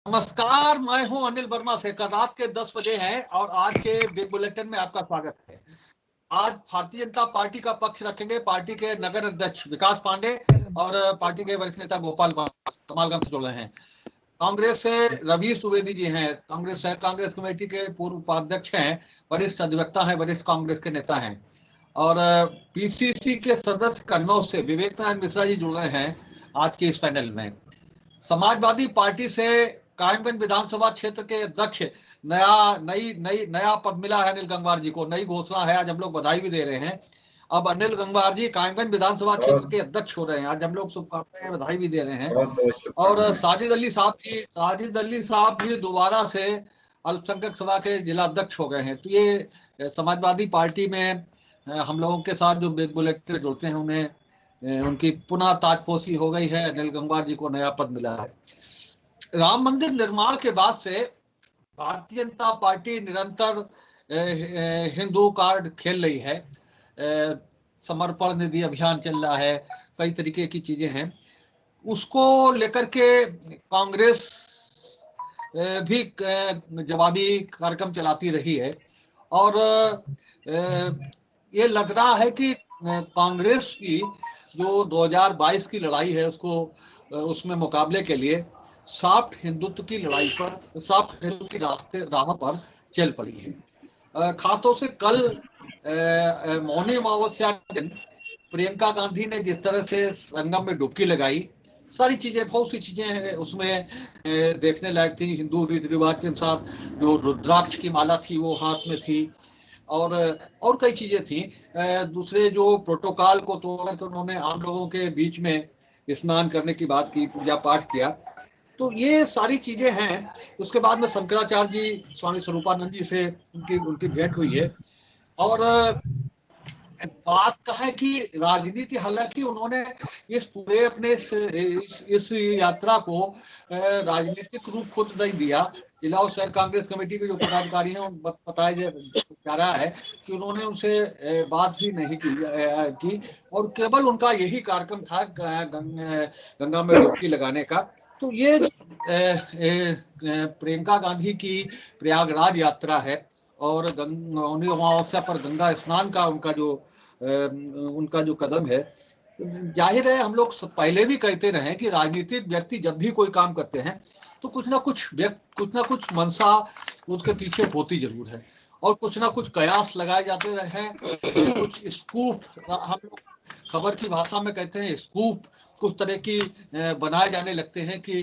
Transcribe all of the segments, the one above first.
नमस्कार, मैं हूं अनिल वर्मा से। कल रात के 10 बजे हैं और आज के बिग बुलेटिन में आपका स्वागत है। आज भारतीय जनता पार्टी का पक्ष रखेंगे पार्टी के नगर अध्यक्ष विकास पांडे और पार्टी के वरिष्ठ नेता गोपाल कमालगंज से जुड़ रहे हैं। कांग्रेस से रवि सुवेदी जी हैं, कांग्रेस शहर कांग्रेस कमेटी के पूर्व उपाध्यक्ष हैं, वरिष्ठ अधिवक्ता हैं, वरिष्ठ कांग्रेस के नेता हैं। और पीसीसी के सदस्य कन्नौज से विवेक नारायण मिश्रा जी जुड़ रहे हैं आज के इस पैनल में। समाजवादी पार्टी से कायमगंज विधानसभा क्षेत्र के अध्यक्ष नया पद मिला है अनिल गंगवार जी को, नई घोषणा है। आज हम लोग बधाई भी दे रहे हैं। अब अनिल गंगवार जी कायमगंज विधानसभा क्षेत्र के अध्यक्ष हो रहे हैं। आज हम लोग शुभकामनाएं बधाई भी दे रहे हैं। और साजिद अली साहब जी दोबारा से अल्पसंख्यक सभा के जिला अध्यक्ष हो गए हैं। तो ये समाजवादी पार्टी में हम लोगों के साथ जो बिग बुलेटिन जुड़ते हैं उन्हें उनकी पुनः ताजपोशी हो गई है। अनिल गंगवार जी को नया पद मिला है। राम मंदिर निर्माण के बाद से भारतीय जनता पार्टी निरंतर हिंदू कार्ड खेल रही है। समर्पण निधि अभियान चल रहा है, कई तरीके की चीजें हैं। उसको लेकर के कांग्रेस भी जवाबी कार्यक्रम चलाती रही है। और ये लग रहा है कि कांग्रेस की जो 2022 की लड़ाई है उसमें मुकाबले के लिए सॉफ्ट हिंदुत्व की लड़ाई पर, सॉफ्ट हिंदुत्व की राह पर चल पड़ी है। खासतौर से कल मौनी अमावस्या के दिन प्रियंका गांधी ने जिस तरह से संगम में डुबकी लगाई, सारी चीजें, बहुत सी चीजें उसमें देखने लायक थी। हिंदू रीति रिवाज के अनुसार जो रुद्राक्ष की माला थी वो हाथ में थी और कई चीजें थी। दूसरे जो प्रोटोकॉल को तोड़ कर उन्होंने आम लोगों के बीच में स्नान करने की बात की, पूजा पाठ किया। तो ये सारी चीजें हैं। उसके बाद में शंकराचार्य जी, स्वामी स्वरूपानंद जी से उनकी भेंट हुई है। और बात का है कि राजनीति, हालांकि उन्होंने इस पूरे अपने इस यात्रा को राजनीतिक रूप खुद नहीं दिया। जिला और शहर कांग्रेस कमेटी के जो पदाधिकारी हैं बताया जा रहा है कि उन्होंने उनसे बात भी नहीं की और केवल उनका यही कार्यक्रम था गंगा में डुबकी लगाने का। तो ये प्रियंका गांधी की प्रयागराज यात्रा है और अमावस्या पर गंगा स्नान का उनका जो कदम है, जाहिर है हम लोग पहले भी कहते रहे कि राजनीतिक व्यक्ति जब भी कोई काम करते हैं तो कुछ ना कुछ मंशा उसके पीछे होती जरूर है और कुछ ना कुछ कयास लगाए जाते रहे। कुछ स्कूप, हम लोग खबर की भाषा में कहते हैं स्कूप, कुछ तरह की बनाए जाने लगते हैं कि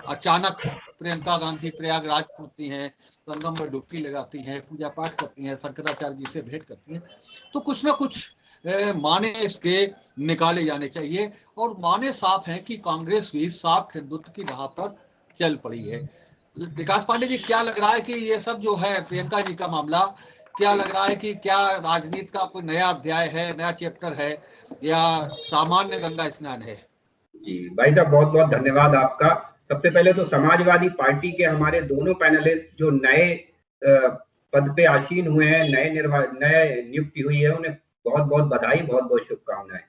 अचानक प्रियंका गांधी प्रयागराज पहुंचती हैं, संगम में डुबकी लगाती हैं, पूजा पाठ करती हैं, शंकराचार्य जी से भेंट करती हैं। तो कुछ ना कुछ माने इसके निकाले जाने चाहिए और माने साफ है कि कांग्रेस भी सॉफ्ट हिंदुत्व की राह पर चल पड़ी है। विकास पांडे जी, क्या लग रहा है कि ये सब जो है प्रियंका जी का मामला, क्या लग रहा है कि क्या राजनीति का कोई नया अध्याय है, नया चैप्टर है या सामान्य गंगा स्नान है? जी भाई साहब, बहुत बहुत धन्यवाद आपका। सबसे पहले तो समाजवादी पार्टी के हमारे दोनों पैनलिस्ट जो नए पद पे आसीन हुए हैं, नए नियुक्ति हुई है, उन्हें बहुत बहुत बधाई, बहुत बहुत शुभकामनाएं।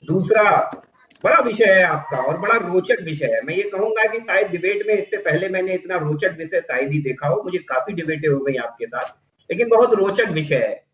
दूसरा बड़ा विषय है आपका और बड़ा रोचक विषय है। मैं ये कहूंगा कि शायद डिबेट में इससे पहले मैंने इतना रोचक विषय शायद ही देखा हो। मुझे काफी डिबेटें हो गई आपके साथ, लेकिन बहुत रोचक विषय है।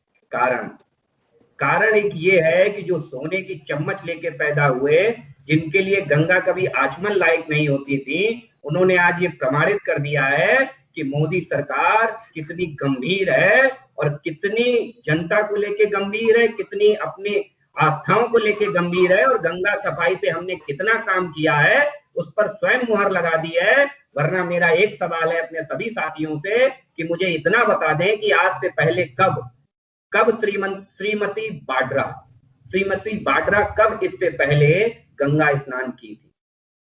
कारण एक ये है कि जो सोने की चम्मच लेके पैदा हुए, जिनके लिए गंगा कभी आचमन लायक नहीं होती थी, उन्होंने आज ये प्रमाणित कर दिया है कि मोदी सरकार कितनी गंभीर है और कितनी जनता को लेके गंभीर है, कितनी अपनी आस्थाओं को लेके गंभीर है और गंगा सफाई पे हमने कितना काम किया है उस पर स्वयं मुहर लगा दी है। वरना मेरा एक सवाल है अपने सभी साथियों से कि मुझे इतना बता दें कि आज से पहले कब श्रीमती वाड्रा कब इससे पहले गंगा स्नान की थी।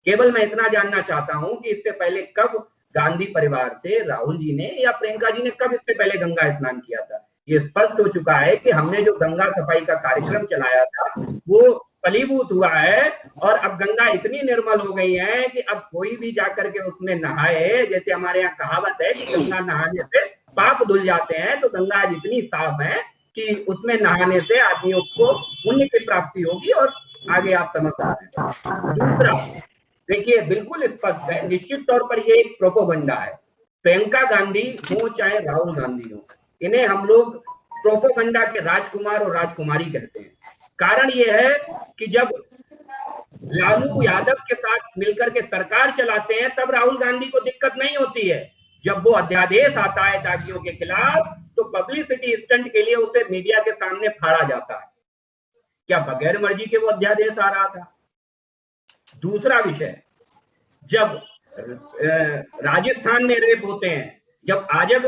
केवल मैं इतना जानना चाहता हूं कि इससे पहले कब गांधी परिवार से राहुल जी ने या प्रियंका जी ने कब इससे पहले गंगा स्नान किया था। ये स्पष्ट हो चुका है कि हमने जो गंगा सफाई का कार्यक्रम चलाया था वो फलीभूत हुआ है और अब गंगा इतनी निर्मल हो गई है कि अब कोई भी जाकर के उसमें नहाए। जैसे हमारे यहाँ कहावत है कि गंगा नहाने से पाप धुल जाते हैं, तो गंगा आज इतनी साफ है कि उसमें नहाने से आदमियों को पुण्य की प्राप्ति होगी और आगे आप समझ सकते हैं। दूसरा, देखिए बिल्कुल स्पष्ट है, निश्चित तौर पर ये एक प्रोपोगंडा है। प्रियंका गांधी हो चाहे राहुल गांधी हो, इन्हें हम लोग प्रोपोगंडा के राजकुमार और राजकुमारी कहते हैं। कारण ये है कि जब लालू यादव के साथ मिलकर के सरकार चलाते हैं तब राहुल गांधी को दिक्कत नहीं होती है। जब वो अध्यादेश आता है दागियों के खिलाफ तो पब्लिसिटी स्टंट के लिए उसे मीडिया के सामने फाड़ा जाता है। क्या बगैर मर्जी के वो अध्यादेश आ रहा था? दूसरा विषय, जब राजस्थान में रेप होते हैं, जब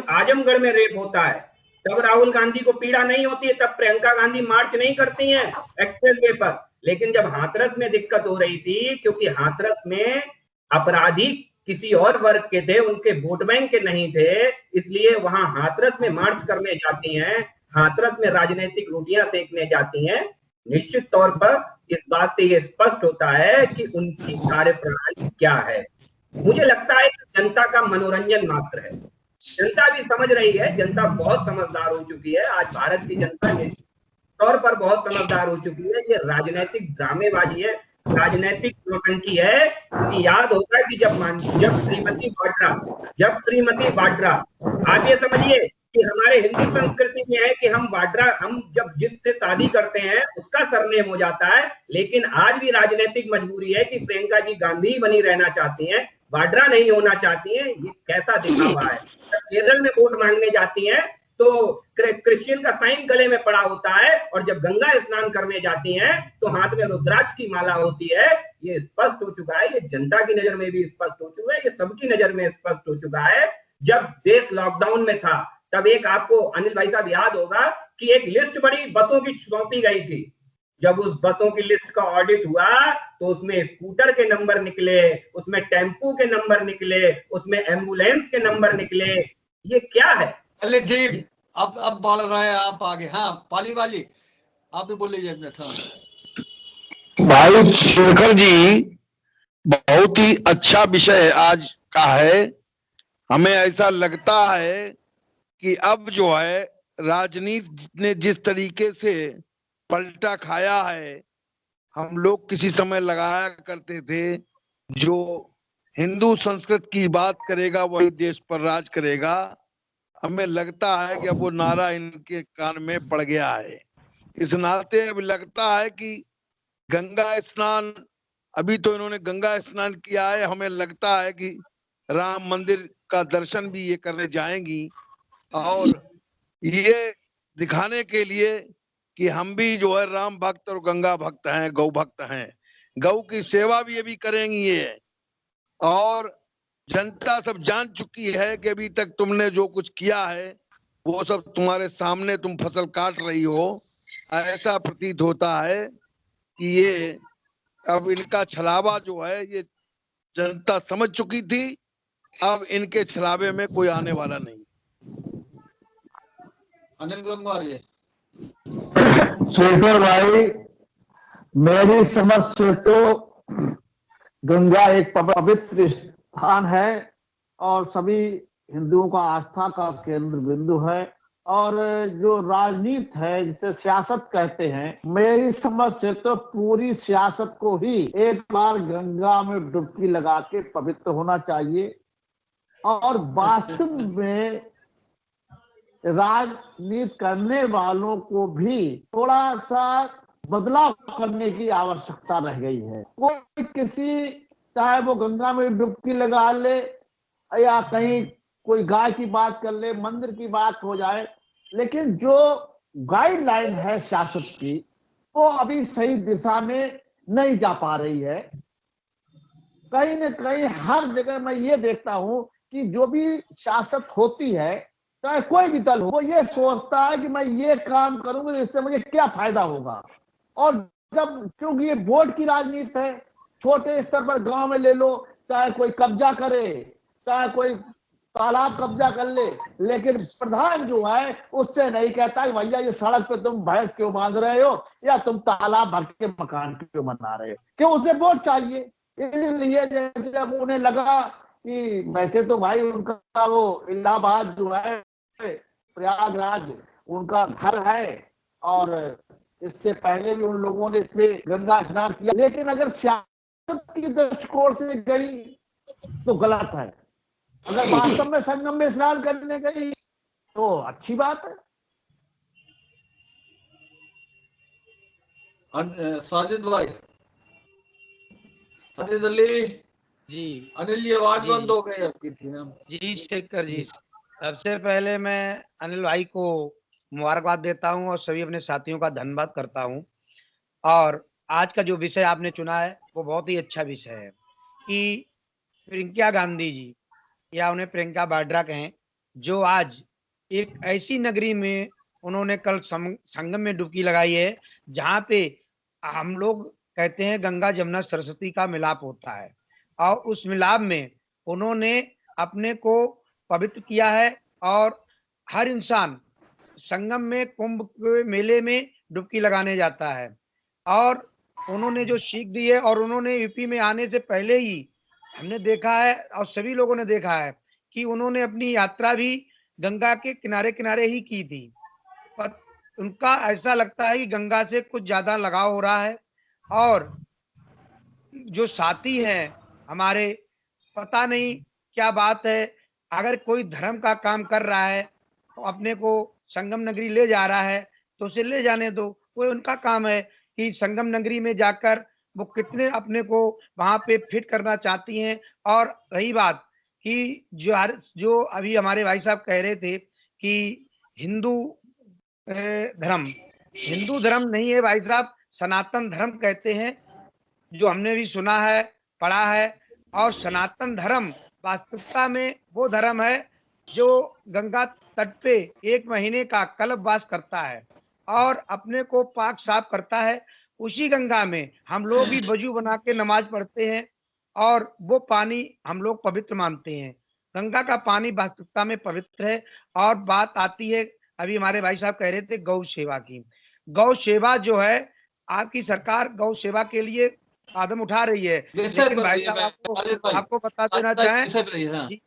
आजमगढ़ में रेप होता है, तब राहुल गांधी को पीड़ा नहीं होती है, तब प्रियंका गांधी मार्च नहीं करती हैं एक्सप्रेस वे पर। लेकिन जब हाथरस में दिक्कत हो रही थी, क्योंकि हाथरस में अपराधी किसी और वर्ग के थे, उनके वोट बैंक के नहीं थे, इसलिए वहां हाथरस में मार्च करने जाती हैं, हाथरस में राजनीतिक रोटियां सेकने जाती हैं। निश्चित तौर पर इस बात से यह स्पष्ट होता है कि उनकी कार्यप्रणाली क्या है। मुझे लगता है कि जनता का मनोरंजन मात्र है। जनता भी समझ रही है, जनता बहुत समझदार हो चुकी है। आज भारत की जनता निश्चित तौर पर बहुत समझदार हो चुकी है। ये राजनीतिक ड्रामेबाजी है, राजनीतिक नौटंकी है। कि याद होगा कि जब श्रीमती वाड्रा, आप ये समझिए कि हमारे हिंदू संस्कृति में है कि हम जब जिससे शादी करते हैं उसका सरनेम हो जाता है। लेकिन आज भी राजनीतिक मजबूरी है कि प्रियंका जी गांधी बनी रहना चाहती हैं, वाड्रा नहीं होना चाहती हैं। ये कैसा दिखावा है। केरल में वोट मांगने जाती हैं तो क्रिश्चियन का साइन गले में पड़ा होता है, और जब गंगा स्नान करने जाती हैं तो हाथ में रुद्राक्ष की माला होती है। ये स्पष्ट हो चुका है, ये जनता की नजर में भी स्पष्ट हो चुका है, ये सबकी नजर में स्पष्ट हो चुका है। जब देश लॉकडाउन में था तब एक, आपको अनिल भाई साहब याद होगा कि एक लिस्ट बड़ी बसों की सौंपी गई थी। जब उस बसों की लिस्ट का ऑडिट हुआ तो उसमें स्कूटर के नंबर निकले, उसमें टेम्पू के नंबर निकले, उसमें एम्बुलेंस के नंबर निकले। ये क्या है? चलिए ठीक, अब बढ़ रहा है आप आगे। हाँ पाली वाली, आप भी बोलिए एक मिनट। हाँ भाई शेखर जी, बहुत ही अच्छा विषय आज का है। हमें ऐसा लगता है कि अब जो है राजनीति ने जिस तरीके से पलटा खाया है, हम लोग किसी समय लगाया करते थे जो हिंदू संस्कृति की बात करेगा वही देश पर राज करेगा। हमें लगता है कि अब वो नारा इनके कान में पड़ गया है। इस नाते अब लगता है कि गंगा स्नान, अभी तो इन्होंने गंगा स्नान किया है, हमें लगता है कि राम मंदिर का दर्शन भी ये करने जाएंगी, और ये दिखाने के लिए कि हम भी जो है राम भक्त और गंगा भक्त हैं, गौ भक्त हैं। गौ की सेवा भी ये भी करेंगी ये। और जनता सब जान चुकी है कि अभी तक तुमने जो कुछ किया है वो सब तुम्हारे सामने, तुम फसल काट रही हो। ऐसा प्रतीत होता है कि ये अब इनका छलावा जो है ये जनता समझ चुकी थी। अब इनके छलावे में कोई आने वाला नहीं। अनिल गंगवार, शेखर भाई, मेरी समझ से तो गंगा एक पवित्र स्थान है और सभी हिंदुओं का आस्था का केंद्र बिंदु है। और जो राजनीति है जिसे सियासत कहते हैं, मेरी समझ से तो पूरी सियासत को ही एक बार गंगा में डुबकी लगा के पवित्र होना चाहिए। और वास्तव में राजनीति करने वालों को भी थोड़ा सा बदलाव करने की आवश्यकता रह गई है। कोई किसी, चाहे वो गंगा में डुबकी लगा ले या कहीं कोई गाय की बात कर ले, मंदिर की बात हो जाए, लेकिन जो गाइडलाइन है सियासत की वो अभी सही दिशा में नहीं जा पा रही है। कहीं न कहीं हर जगह मैं ये देखता हूं कि जो भी सियासत होती है, चाहे कोई भी दल हो, वो ये सोचता है कि मैं ये काम करूंगा इससे मुझे क्या फायदा होगा। और जब, क्योंकि ये वोट की राजनीति है, छोटे स्तर पर गांव में ले लो, चाहे कोई कब्जा करे, चाहे कोई तालाब कब्जा कर ले, लेकिन प्रधान जो है उससे नहीं कहता कि भैया ये सड़क पे तुम भैंस क्यों बांध रहे हो या तुम तालाब भर के मकान क्यों बना रहे हो, क्यों? उसे वोट चाहिए। इसलिए जैसे जब उन्हें लगा कि वैसे तो भाई उनका वो इलाहाबाद जो है, प्रयागराज उनका घर है, और इससे पहले भी उन लोगों ने इसमें गंगा स्नान किया, लेकिन अगर की दृष्टिकोण से गई तो गलत है। अगर वास्तव में संगम में स्नान करने गई तो अच्छी बात है। साजिद भाई, साजिद अली जी अनिल जी, आवाज जी बंद हो गई आपकी थी ना। जी शेखर जी, सबसे पहले मैं अनिल भाई को मुबारकबाद देता हूं और सभी अपने साथियों का धन्यवाद करता हूं। और आज का जो विषय आपने चुना है वो बहुत ही अच्छा विषय है कि प्रियंका गांधी जी, या उन्हें प्रियंका वाड्रा कहें, जो आज एक ऐसी नगरी में उन्होंने कल संगम में डुबकी लगाई है जहां पे हम लोग कहते हैं गंगा जमुना सरस्वती का मिलाप होता है, और उस मिलाप में उन्होंने अपने को पवित्र किया है। और हर इंसान संगम में कुंभ के मेले में डुबकी लगाने जाता है, और उन्होंने जो सीख दी है, और उन्होंने यूपी में आने से पहले ही हमने देखा है और सभी लोगों ने देखा है कि उन्होंने अपनी यात्रा भी गंगा के किनारे किनारे ही की थी। पर उनका ऐसा लगता है कि गंगा से कुछ ज्यादा लगाव हो रहा है। और जो साथी हैं हमारे, पता नहीं क्या बात है, अगर कोई धर्म का काम कर रहा है तो अपने को संगम नगरी ले जा रहा है तो उसे ले जाने दो, वो उनका काम है कि संगम नगरी में जाकर वो कितने अपने को वहां पे फिट करना चाहती हैं। और रही बात कि जो अभी हमारे भाई साहब कह रहे थे कि हिंदू धर्म, हिंदू धर्म नहीं है भाई साहब, सनातन धर्म कहते हैं, जो हमने भी सुना है, पढ़ा है। और सनातन धर्म वास्तविकता में वो धर्म है जो गंगा तट पे 1 महीने का कल्पवास करता है और अपने को पाक साफ करता है। उसी गंगा में हम लोग भी वजू बना के नमाज पढ़ते हैं और वो पानी हम लोग पवित्र मानते हैं। गंगा का पानी वास्तविकता में पवित्र है। और बात आती है, अभी हमारे भाई साहब कह रहे थे गौ सेवा की। गौ सेवा जो है, आपकी सरकार गौ सेवा के लिए कदम उठा रही है, लेकिन भाई साहब आपको बता देना चाहें,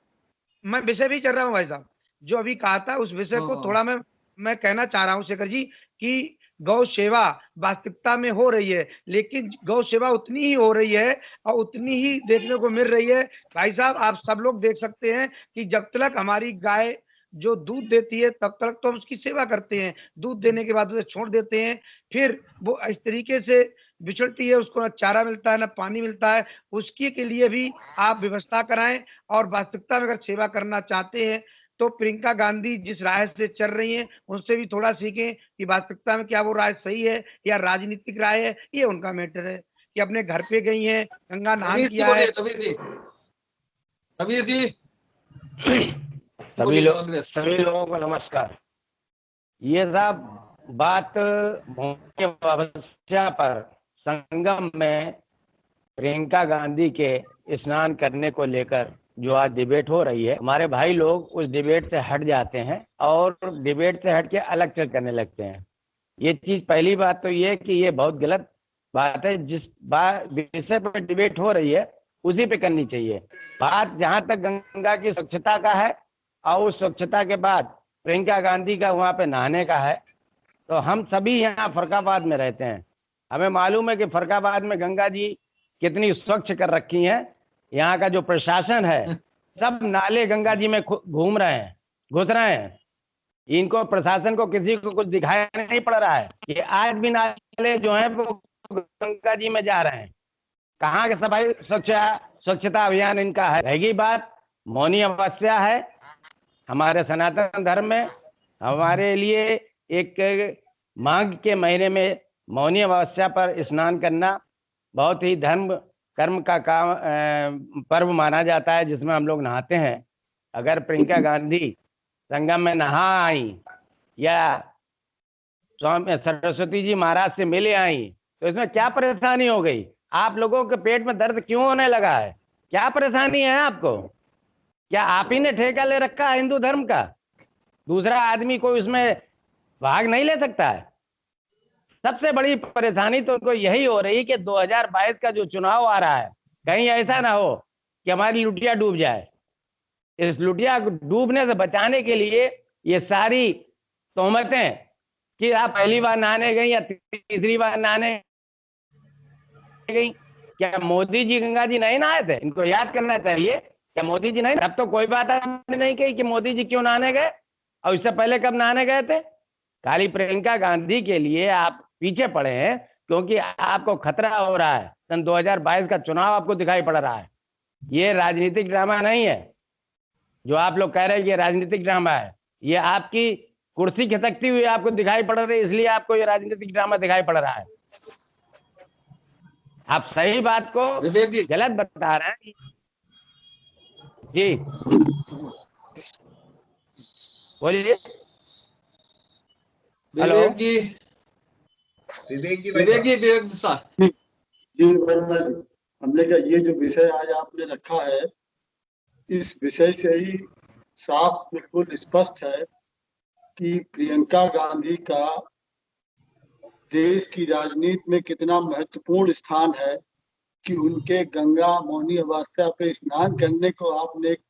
मैं विषय भी चल रहा हूँ भाई साहब, जो अभी कहा था उस विषय को थोड़ा मैं कहना चाह रहा हूँ शेखर जी कि गौ सेवा वास्तविकता में हो रही है, लेकिन गौ सेवा उतनी ही हो रही है और उतनी ही देखने को मिल रही है। भाई साहब आप सब लोग देख सकते हैं कि जब तक हमारी गाय जो दूध देती है तब तक तो हम उसकी सेवा करते हैं, दूध देने के बाद उसे छोड़ देते हैं, फिर वो इस तरीके से बिछड़ती है, उसको ना चारा मिलता है ना पानी मिलता है। उसके के लिए भी आप व्यवस्था कराएं। और वास्तविकता में अगर सेवा करना चाहते हैं तो प्रियंका गांधी जिस राय से चल रही हैं उनसे भी थोड़ा सीखें कि वास्तविकता में क्या वो राय सही है या राजनीतिक राय है। ये उनका मैटर है कि अपने घर पे गई हैं, गंगा नहान किया है। सभी लोगों को नमस्कार। ये साहब बात भविष्य पर संगम में प्रियंका गांधी के स्नान करने को लेकर जो आज डिबेट हो रही है, हमारे भाई लोग उस डिबेट से हट जाते हैं और डिबेट से हट के अलग चल करने लगते हैं। ये चीज, पहली बात तो ये कि ये बहुत गलत बात है। जिस विषय पर डिबेट हो रही है उसी पे करनी चाहिए बात। जहां तक गंगा की स्वच्छता का है और उस स्वच्छता के बाद प्रियंका गांधी का वहां पे नहाने का है, तो हम सभी यहाँ फरकाबाद में रहते हैं, हमें मालूम है कि फरकाबाद में गंगा जी कितनी स्वच्छ कर रखी हैं। यहाँ का जो प्रशासन है सब नाले गंगा जी में घूम रहे हैं, घुस रहे हैं। इनको प्रशासन को किसी को कुछ दिखाया नहीं पड़ रहा है। ये आज भी नाले जो हैं वो गंगा जी में जा रहे हैं। कहाँ के सफाई स्वच्छता अभियान इनका है। रहेगी बात मौनी अमावस्या है, हमारे सनातन धर्म में हमारे लिए एक माघ के महीने में मौनी अमावस्या पर स्नान करना बहुत ही धर्म कर्म का काम पर्व माना जाता है, जिसमें हम लोग नहाते हैं। अगर प्रियंका गांधी संगम में नहा आई या स्वामी सरस्वती जी महाराज से मिले आई तो इसमें क्या परेशानी हो गई? आप लोगों के पेट में दर्द क्यों होने लगा है? क्या परेशानी है आपको? क्या आप ही ने ठेका ले रखा है हिंदू धर्म का? दूसरा आदमी कोई उसमें भाग नहीं ले सकता है? सबसे बड़ी परेशानी तो उनको यही हो रही कि 2022 का जो चुनाव आ रहा है, कहीं ऐसा ना हो कि हमारी लुटिया डूब जाए। इस लुटिया डूबने से बचाने के लिए ये सारी तोहमतें कि आप पहली बार नहाने गई या तीसरी बार नहाने गई, क्या मोदी जी गंगा जी नहीं नहाए थे? इनको याद करना चाहिए। क्या मोदी जी नहीं? अब तो कोई बात आपने नहीं कही कि मोदी जी क्यों नहाने गए, और इससे पहले कब नहाने गए थे। खाली प्रियंका गांधी के लिए आप पीछे पड़े हैं, क्योंकि आपको खतरा हो रहा है। सन 2022 का चुनाव आपको दिखाई पड़ रहा है। ये राजनीतिक ड्रामा नहीं है जो आप लोग कह रहे हैं, ये राजनीतिक ड्रामा है। ये आपकी कुर्सी खिसकती हुई आपको दिखाई पड़ रही है, इसलिए आपको ये राजनीतिक ड्रामा दिखाई पड़ रहा है। आप सही बात को विवेक जी, गलत बता रहे हैं जी। बोलिए। हेलो विवेक जी, विवेक जी विवेक जी, विवेक साहब। जी वर्मा जी, हमने कहा ये जो विषय आज आपने रखा है, इस विषय से ही साफ बिल्कुल स्पष्ट है कि प्रियंका गांधी का देश की राजनीति में कितना महत्वपूर्ण स्थान है कि उनके गंगा मौनी अमावस्या पे स्नान करने को आपने एक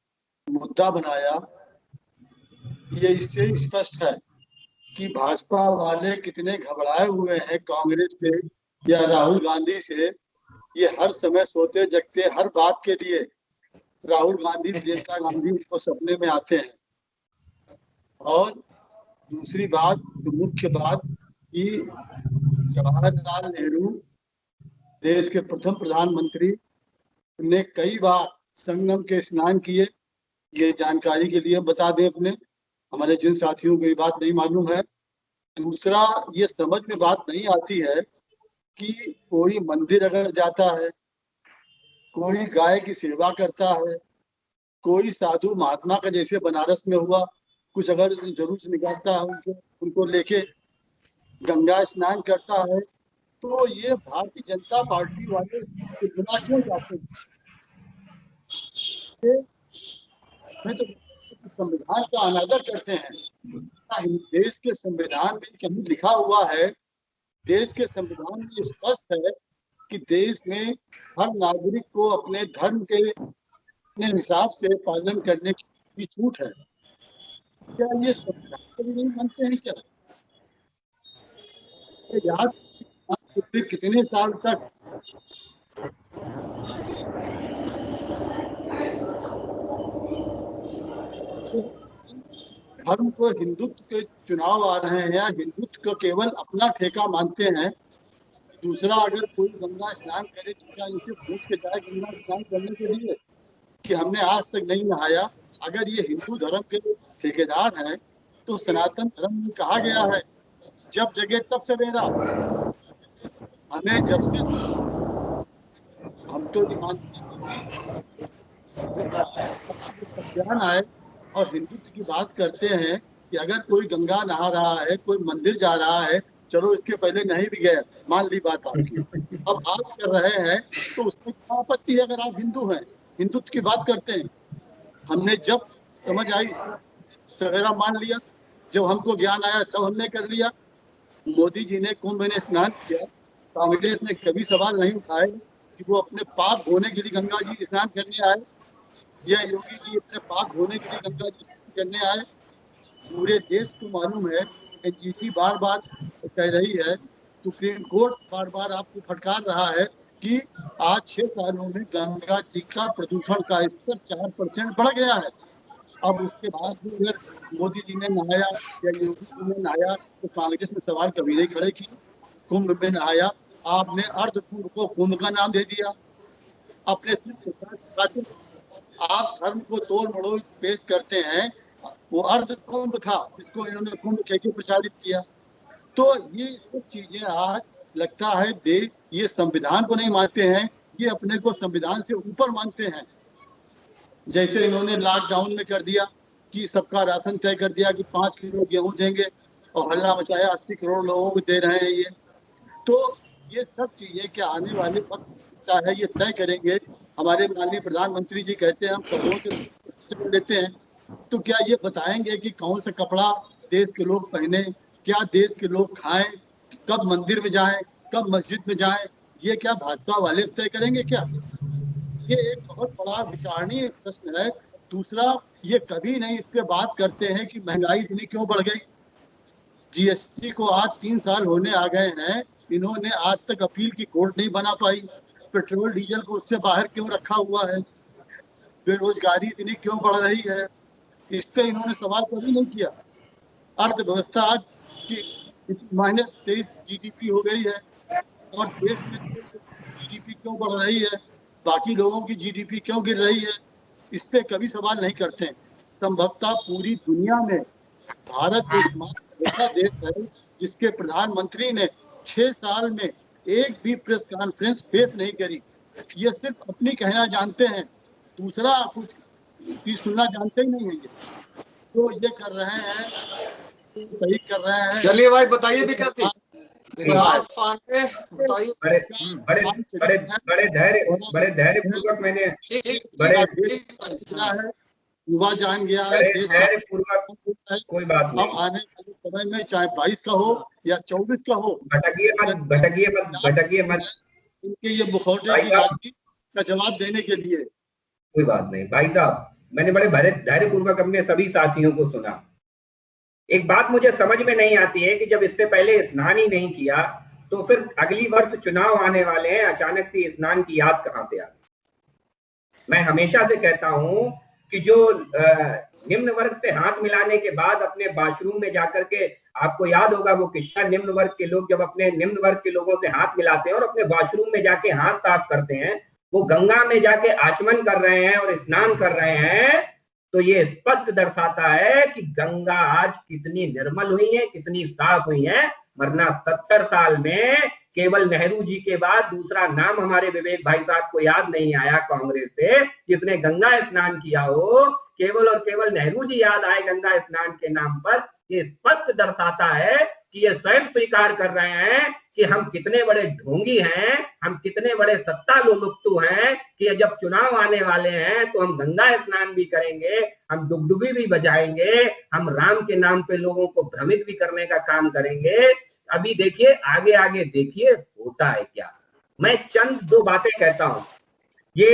मुद्दा बनाया। ये इससे ही स्पष्ट है कि भाजपा वाले कितने घबराए हुए हैं कांग्रेस से या राहुल गांधी से। ये हर समय सोते जगते हर बात के लिए राहुल गांधी, प्रियंका गांधी उनको सपने में आते हैं। और दूसरी बात, जो मुख्य बात, कि जवाहरलाल नेहरू देश के प्रथम प्रधानमंत्री ने कई बार संगम के स्नान किए। ये जानकारी के लिए बता दें अपने, हमारे जिन साथियों को ये बात नहीं मालूम है। दूसरा, ये समझ में बात नहीं आती है कि कोई मंदिर अगर जाता है, कोई गाय की सेवा करता है, कोई साधु महात्मा का जैसे बनारस में हुआ, कुछ अगर जुलूस निकालता है उनको लेके गंगा स्नान करता है, तो ये भारतीय जनता पार्टी वाले बिना क्यों जाते हैं? मैं तो संविधान का अनादर करते हैं। देश के संविधान में कहीं लिखा हुआ है, देश के संविधान में स्पष्ट है कि देश में हर नागरिक को अपने धर्म के अपने हिसाब से पालन करने की छूट है। क्या ये संविधान कभी नहीं मानते हैं क्या? याद कितने साल तक धर्म को, हिंदुत्व के चुनाव आ रहे हैं या हिंदुत्व को केवल अपना ठेका मानते हैं। दूसरा, अगर कोई गंगा स्नान करे तो क्या इनसे पूछ के जाए गंगा स्नान करने के लिए कि हमने आज तक नहीं नहाया? अगर ये हिंदू धर्म के ठेकेदार हैं तो सनातन धर्म में कहा गया है जब जगे तब सवेरा। हमें जब से, हम तो ज्ञान आए और हिंदुत्व की बात करते हैं कि अगर कोई गंगा नहा रहा है, कोई मंदिर जा रहा है, चलो इसके पहले नहीं भी गए, मान ली बात आपकी, अब आप कर रहे हैं तो उसमें क्या आपत्ति है? अगर आप हिंदू हैं, हिंदुत्व की बात करते हैं। हमने जब समझ आई सवेरा मान लिया, जब हमको ज्ञान आया तब हमने कर लिया। मोदी जी ने कुंभ में स्नान किया, कांग्रेस ने कभी सवाल नहीं उठाए कि वो अपने पाप धोने के लिए गंगा जी स्नान करने आए, या योगी जी अपने पाप धोने के लिए गंगा जी स्नान करने आए। पूरे देश को मालूम है, एनजीटी बार बार कह रही है, सुप्रीम कोर्ट बार बार आपको फटकार रहा है कि आज 6 सालों में गंगा जी का प्रदूषण का स्तर 4% बढ़ गया है। अब उसके बाद भी अगर मोदी जी ने नहाया या योगी जी ने नहाया तो कांग्रेस ने सवाल कभी नहीं खड़े की। कुंभ में नहाया, आपने अर्ध कुंभ को कुंभ का नाम दे दिया। अपने आप धर्म को तोड़ मड़ोड़ पेश करते हैं, वो अर्ध कुंभ था जिसको इन्होंने कुंभ कह के प्रचारित किया। तो ये सब चीजें आज लगता है ये संविधान को नहीं मानते हैं, ये अपने को संविधान से ऊपर मानते हैं। जैसे इन्होंने लॉकडाउन में कर दिया कि सबका राशन तय कर दिया कि 5 किलो गेहूं देंगे और हल्ला मचाया 80 करोड़ लोगों को दे रहे हैं ये। तो ये सब चीजें क्या आने वाले वक्त है ये तय करेंगे। हमारे माननीय प्रधानमंत्री जी कहते हैं हम कपड़ों से लेते हैं, तो क्या ये बताएंगे कि कौन सा कपड़ा देश के लोग पहने, क्या देश के लोग खाएं, कब मंदिर में जाएं, कब मस्जिद में जाएं? ये क्या भाजपा वाले तय करेंगे क्या? ये एक बहुत बड़ा विचारणीय प्रश्न है। दूसरा, ये कभी नहीं इस पे बात करते हैं कि महंगाई इतनी क्यों बढ़ गई। जीएसटी को आज 3 साल होने आ गए हैं, इन्होंने आज तक अपील की कोर्ट नहीं बना पाई। पेट्रोल डीजल को उससे बाहर क्यों रखा हुआ है, बेरोजगारी इतनी क्यों बढ़ रही है, इस पे इन्होंने सवाल कभी नहीं किया। अर्थव्यवस्था आज की -23 GDP हो गई है और देश में GDP क्यों बढ़ रही है, बाकी लोगों की GDP क्यों गिर रही है, इस पे कभी सवाल नहीं करते। संभवतः पूरी दुनिया में भारत एकमात्र ऐसा देश है जिसके प्रधानमंत्री ने 6 साल में एक भी प्रेस कॉन्फ्रेंस फेस नहीं करी। ये सिर्फ अपनी कहना जानते हैं, दूसरा कुछ सुनना जानते ही नहीं है। ये तो ये कर रहे हैं, सही कर रहे हैं। चलिए भाई बताइए विकास पांडे बताइए। बड़े धैर्य पूर्वक मैंने युवा जान गया है, धैर्य पूर्वक कोई बात नहीं। अब आने वाले समय में चाहे 22 का हो या 24 का हो, भटकिए मत उनके ये मुखौटे की राजनीति का जवाब देने के लिए। कोई बात नहीं भाई साहब, मैंने बड़े धैर्य पूर्वक अपने सभी साथियों को सुना। एक बात मुझे समझ में नहीं आती है कि जब इससे पहले स्नान ही नहीं किया तो फिर अगली वर्ष चुनाव आने वाले हैं, अचानक से स्नान की याद कहां से आ गई। मैं हमेशा से कहता हूं कि जो निम्न वर्ग से हाथ मिलाने के बाद अपने वॉशरूम में जाकर के, आपको याद होगा वो किस्सा, निम्न वर्ग के लोग जब अपने निम्न वर्ग के लोगों से हाथ मिलाते हैं और अपने वॉशरूम में जाके हाथ साफ करते हैं, वो गंगा में जाके आचमन कर रहे हैं और स्नान कर रहे हैं, तो ये स्पष्ट दर्शाता है कि गंगा आज कितनी निर्मल हुई है, कितनी साफ हुई है। वरना 70 साल में केवल नेहरू जी के बाद दूसरा नाम हमारे विवेक भाई साहब को याद नहीं आया कांग्रेस से जिसने गंगा स्नान किया हो। केवल और केवल नेहरू जी याद आए गंगा स्नान के नाम पर। ये स्पष्ट दर्शाता है कि ये स्वयं स्वीकार कर रहे हैं कि हम कितने बड़े ढोंगी हैं, हम कितने बड़े सत्ता लोलुप्तु हैं कि जब चुनाव आने वाले हैं तो हम गंगा स्नान भी करेंगे, हम डुगडुगी भी बजाएंगे, हम राम के नाम पे लोगों को भ्रमित भी करने का काम करेंगे। अभी देखिए, आगे आगे देखिए होता है क्या। मैं चंद 2 बातें कहता हूं। ये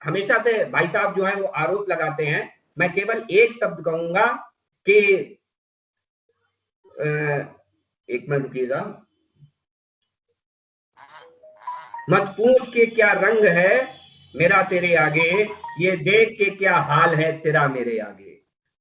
हमेशा से भाई साहब जो है वो आरोप लगाते हैं, मैं केवल एक शब्द कहूंगा कि एक मिनट रुकिएगा। मत पूछ के क्या रंग है मेरा तेरे आगे, ये देख के क्या हाल है तेरा मेरे आगे।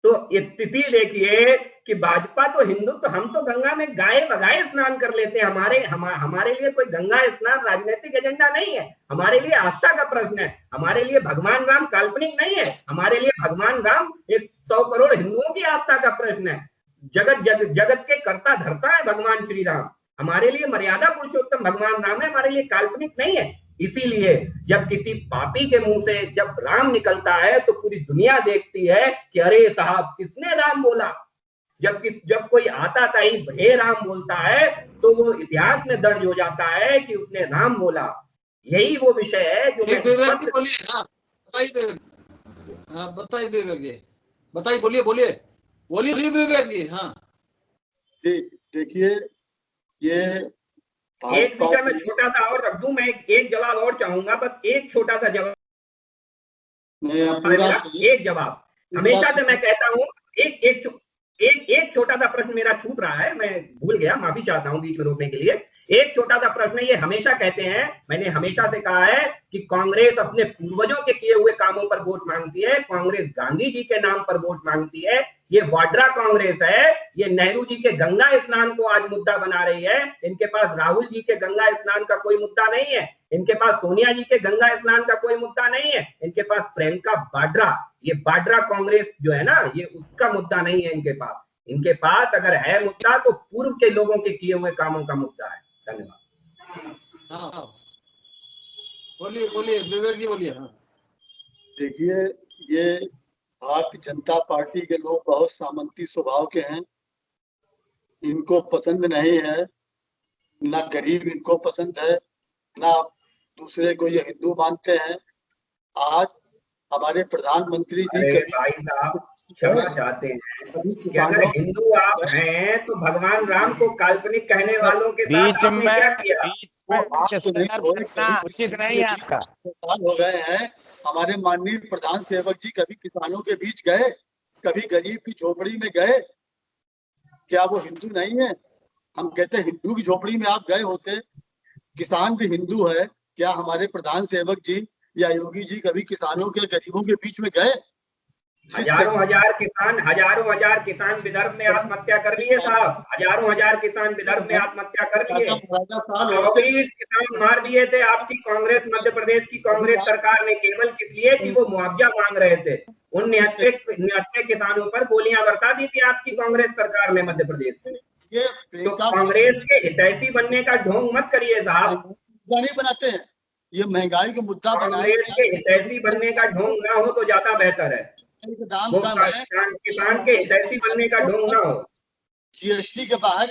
तो स्थिति देखिए कि भाजपा तो हिंदू, तो हम तो गंगा में गाय बगाए स्नान कर लेते हैं। हमारे लिए कोई गंगा स्नान राजनीतिक एजेंडा नहीं है, हमारे लिए आस्था का प्रश्न है। हमारे लिए भगवान राम काल्पनिक नहीं है, हमारे लिए भगवान राम 100 करोड़ हिंदुओं की आस्था का प्रश्न है। जगत के कर्ता धर्ता है भगवान श्री राम। हमारे लिए मर्यादा पुरुषोत्तम भगवान राम है, हमारे लिए काल्पनिक नहीं है। इसीलिए जब किसी पापी के मुंह से जब राम निकलता है तो पूरी दुनिया देखती है कि अरे साहब किसने राम बोला। जब कोई आता था ही हे राम बोलता है तो वो इतिहास में दर्ज हो जाता है कि उसने राम बोला। यही वो विषय है जो बताइए बोलिए विवेक जी। हाँ देखिए, ये एक विषय में छोटा सा और रख दूं, मैं एक जवाब और चाहूंगा, बस एक छोटा सा जवाब। एक जवाब हमेशा से मैं कहता हूं, एक छोटा सा प्रश्न मेरा छूट रहा है, मैं भूल गया, माफी चाहता हूं बीच में रोकने के लिए। एक छोटा सा प्रश्न, ये हमेशा कहते हैं, मैंने हमेशा से कहा है कि कांग्रेस अपने पूर्वजों के किए हुए कामों पर वोट मांगती है, कांग्रेस गांधी जी के नाम पर वोट मांगती है। ये वाड्रा कांग्रेस है, ये नेहरू जी के गंगा स्नान को आज मुद्दा बना रही है। इनके पास राहुल जी के गंगा स्नान का कोई मुद्दा नहीं है, इनके पास सोनिया जी के गंगा स्नान का कोई मुद्दा नहीं है, इनके पास प्रियंका वाड्रा, ये वाड्रा कांग्रेस जो है ना, ये उसका मुद्दा नहीं है इनके पास। इनके पास अगर है मुद्दा तो पूर्व के लोगों के किए हुए कामों का मुद्दा है। धन्यवाद। बोलिए विवेक जी बोलिए। देखिए, ये भारतीय जनता पार्टी के लोग बहुत सामंती स्वभाव के हैं, इनको पसंद नहीं है, ना गरीब इनको पसंद है, ना दूसरे को ये हिंदू मानते हैं। आज हमारे प्रधानमंत्री जी क्षमा चाहते हैं कि अगर हिंदू आप हैं तो भगवान राम को काल्पनिक कहने वालों के साथ आपने क्या किया? उचित नहीं है आपका। हो गए हैं। हमारे माननीय प्रधान सेवक जी कभी किसानों के बीच गए, कभी गरीब की झोपड़ी में गए? क्या वो हिंदू नहीं है? हम कहते हैं हिंदू की झोपड़ी में आप गए होते, किसान भी हिंदू है, क्या हमारे प्रधान सेवक जी या योगी जी कभी किसानों के, गरीबों के बीच में गए? हजारों हजार किसान विदर्भ में आत्महत्या कर लिए साहब, हजारों हजार किसान विदर्भ में आत्महत्या कर लिए। 24 किसान मार दिए थे आपकी कांग्रेस, मध्य प्रदेश की कांग्रेस सरकार ने, केवल किस लिए कि वो मुआवजा मांग रहे थे। उन निहत्थे किसानों पर गोलियां बरसा दी थी आपकी कांग्रेस सरकार ने मध्य प्रदेश में। तो कांग्रेस के हितैषी बनने का ढोंग मत करिए साहब, नहीं बनाते हैं, ये महंगाई का मुद्दा बनाए। कांग्रेस के हितैषी बनने का ढोंग ना हो तो ज्यादा बेहतर है। दाम कम है, किसान के हितैषी बनने का ढोंग ना हो। जीएसटी के बाहर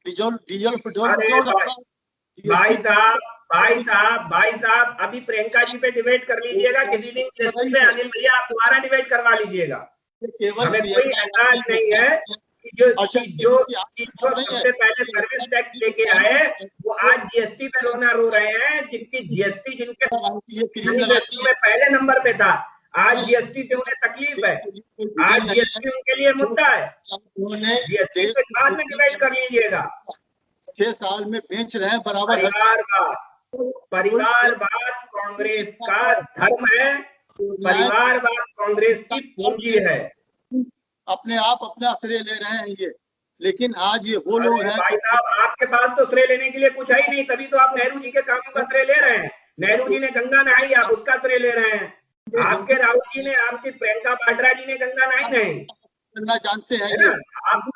डीजल पेट्रोल भाई साहब अभी प्रियंका जी पे डिबेट कर लीजिएगा, किसी दिन जीएसटी पे अनिल भैया आप दोबारा डिबेट करवा लीजिएगा। हमें कोई ऐतराज नहीं है कि जो सबसे पहले सर्विस टैक्स लेके आए वो आज जीएसटी पे रोना रो रहे हैं, जिनकी जीएसटी जिनके में पहले नंबर पे था, आज जीएसटी से उन्हें तकलीफ है, आज जीएसटी उनके लिए मुद्दा है। जीएसटी पे बाद में डिबेट कर लीजिएगा। 6 साल में बेच रहे हैं बराबर। परिवारवाद कांग्रेस का धर्म है, परिवारवाद कांग्रेस की पूंजी है। अपने आप अपना श्रेय ले रहे हैं ये, लेकिन आज ये वो लोग हैं। भाई साहब आपके पास तो श्रेय लेने के लिए कुछ है ही नहीं, तभी तो आप नेहरू जी के कामों का श्रेय ले रहे हैं। नेहरू जी ने गंगा नहाई, आप उसका श्रेय ले रहे हैं। आपके राहुल जी ने, आपकी प्रियंका वाड्रा जी ने गंगा नहाई नहीं करना जानते हैं ना।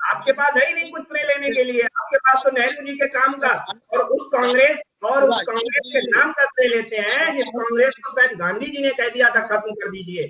आपके पास है ही नहीं कुछ श्रेय लेने के लिए, आपके पास तो नेहरू जी के काम का और उस कांग्रेस के नाम का श्रेय लेते हैं जिस कांग्रेस को शायद गांधी जी ने कह दिया था खत्म कर दीजिए।